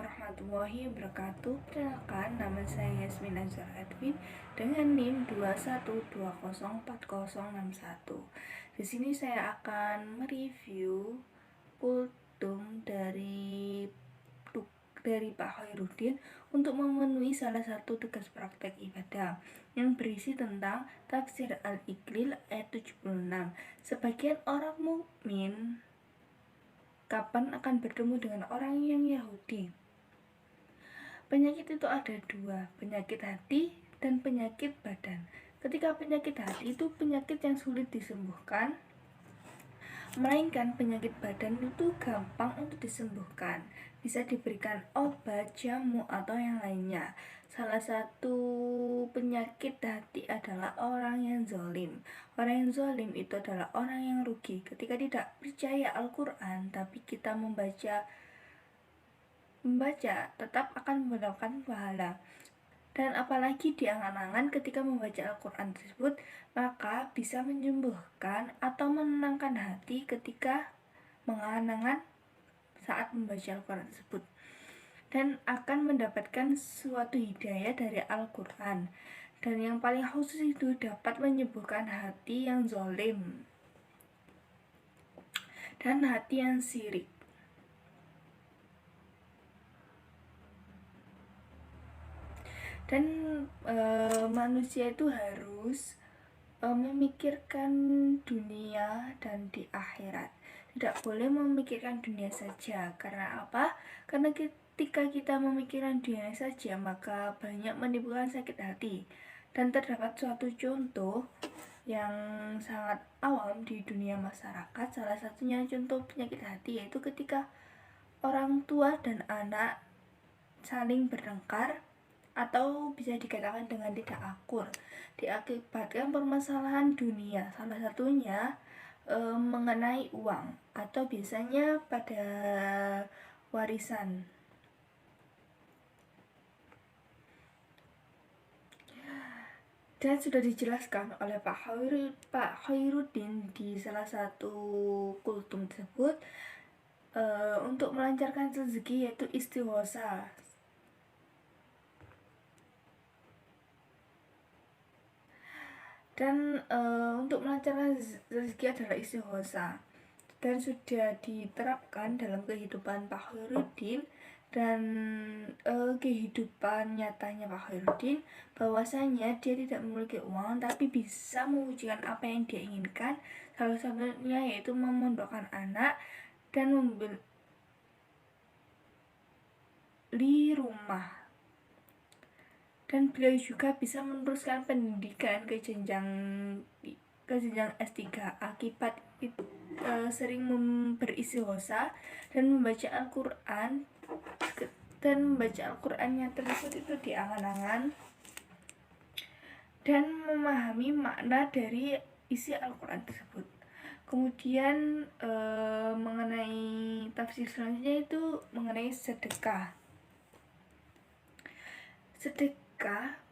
warahmatullahi wabarakatuh. Perkenalkan, nama saya Yasmin Azhar Edwin dengan NIM 212040061. Di sini saya akan mereview kultum dari Pak Khairuddin untuk memenuhi salah satu tugas praktek ibadah yang berisi tentang tafsir Al-Iqlil ayat 76. Sebagian orang mukmin kapan akan bertemu dengan orang yang Yahudi? Penyakit itu ada dua, penyakit hati dan penyakit badan. Ketika penyakit hati itu penyakit yang sulit disembuhkan, melainkan penyakit badan itu gampang untuk disembuhkan. Bisa diberikan obat, jamu, atau yang lainnya. Salah satu penyakit hati adalah orang yang zalim. Orang yang zalim itu adalah orang yang rugi. Ketika tidak percaya Al-Quran, tapi kita membaca tetap akan mendapatkan pahala. Dan apalagi di angan-angan ketika membaca Al-Quran tersebut, maka bisa menyembuhkan atau menenangkan hati ketika mengangan-angan saat membaca Al-Quran tersebut, dan akan mendapatkan suatu hidayah dari Al-Quran. Dan yang paling khusus itu dapat menyembuhkan hati yang zalim dan hati yang syirik. Dan manusia itu harus memikirkan dunia dan di akhirat. Tidak boleh memikirkan dunia saja. Karena apa? Karena ketika kita memikirkan dunia saja, maka banyak menimbulkan sakit hati. Dan terdapat suatu contoh yang sangat awam di dunia masyarakat. Salah satunya contoh penyakit hati, yaitu ketika orang tua dan anak saling bertengkar, atau bisa dikatakan dengan tidak akur, diakibatkan permasalahan dunia. Salah satunya mengenai uang, atau biasanya pada warisan. Dan sudah dijelaskan oleh Pak Khairuddin di salah satu kultum tersebut, untuk melancarkan rezeki yaitu istighosa. Dan untuk melancarkan rezeki adalah istighosa, dan sudah diterapkan dalam kehidupan Pak Khairuddin dan kehidupan nyatanya Pak Khairuddin, bahwasanya dia tidak memiliki uang tapi bisa mewujudkan apa yang dia inginkan. Salah satunya yaitu memondokkan anak dan membeli rumah. Dan beliau juga bisa meneruskan pendidikan ke jenjang S3 akibat sering beristighosa dan membaca Al-Quran. Dan membaca Al-Qurannya tersebut itu di angan-angan dan memahami makna dari isi Al-Quran tersebut. Kemudian mengenai tafsir selanjutnya itu mengenai sedekah. Sedekah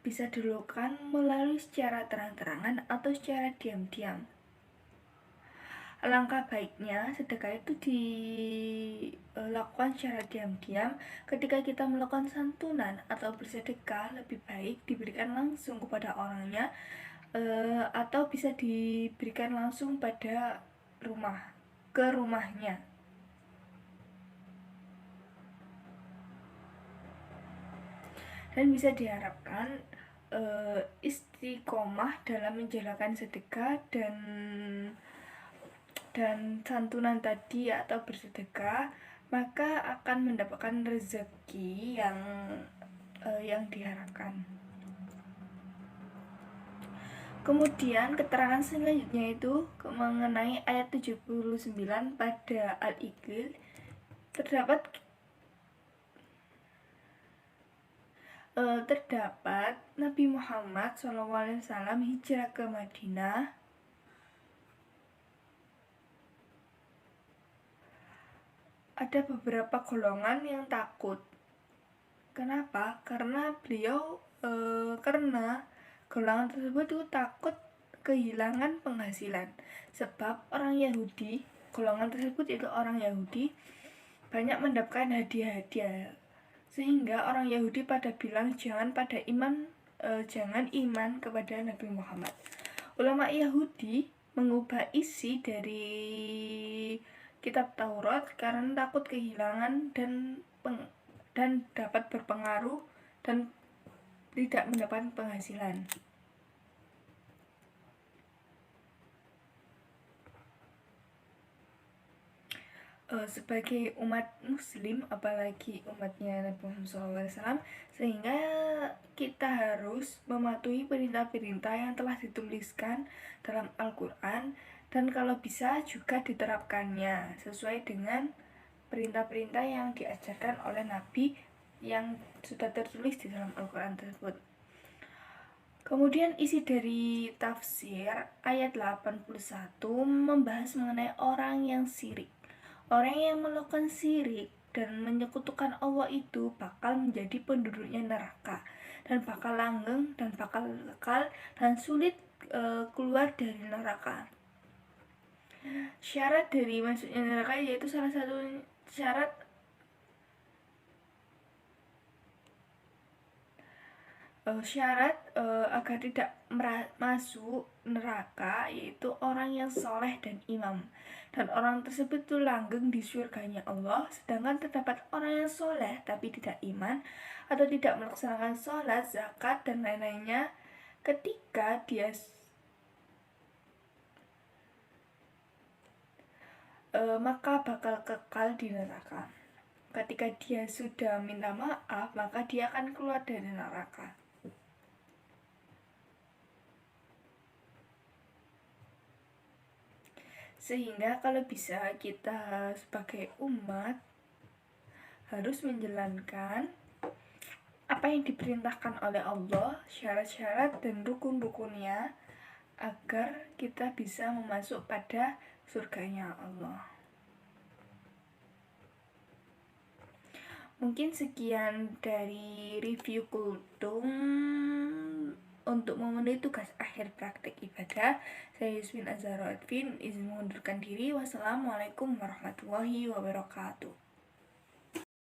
bisa dilakukan melalui secara terang-terangan atau secara diam-diam. Alangkah baiknya sedekah itu dilakukan secara diam-diam. Ketika kita melakukan santunan atau bersedekah, lebih baik diberikan langsung kepada orangnya, atau bisa diberikan langsung pada rumahnya. Dan bisa diharapkan istiqomah dalam menjalankan sedekah dan santunan tadi atau bersedekah, maka akan mendapatkan rezeki yang diharapkan. Kemudian keterangan selanjutnya itu mengenai ayat 79 pada Al-Iqlil. Terdapat Nabi Muhammad SAW hijrah ke Madinah ada beberapa golongan yang takut. Kenapa? Karena karena golongan tersebut itu takut kehilangan penghasilan. Sebab orang Yahudi, golongan tersebut itu orang Yahudi, banyak mendapatkan hadiah-hadiah Sehingga orang Yahudi pada bilang jangan iman kepada Nabi Muhammad. Ulama Yahudi mengubah isi dari kitab Taurat karena takut kehilangan dan dapat berpengaruh dan tidak mendapat penghasilan. Sebagai umat muslim, apalagi umatnya Nabi Muhammad SAW, sehingga kita harus mematuhi perintah-perintah yang telah dituliskan dalam Al-Quran, dan kalau bisa juga diterapkannya sesuai dengan perintah-perintah yang diajarkan oleh Nabi yang sudah tertulis di dalam Al-Quran tersebut. Kemudian isi dari tafsir ayat 81 membahas mengenai orang yang syirik. Orang yang melakukan syirik dan menyekutukan Allah itu bakal menjadi penduduknya neraka, dan bakal langgeng dan bakal kekal dan sulit keluar dari neraka. Syarat dari masuknya neraka yaitu salah satu syarat agar tidak masuk neraka yaitu orang yang soleh dan imam, dan orang tersebut tuh langgeng di surganya Allah. Sedangkan terdapat orang yang soleh tapi tidak iman atau tidak melaksanakan sholat, zakat, dan lain-lainnya, ketika dia maka bakal kekal di neraka. Ketika dia sudah minta maaf, maka dia akan keluar dari neraka. Sehingga kalau bisa kita sebagai umat harus menjalankan apa yang diperintahkan oleh Allah, syarat-syarat dan rukun-rukunnya, agar kita bisa memasuk pada surganya Allah. Mungkin sekian dari review kultum untuk memenuhi tugas akhir praktek ibadah. Saya Yusmin Azharo Advin izin mengundurkan diri. Wassalamualaikum warahmatullahi wabarakatuh.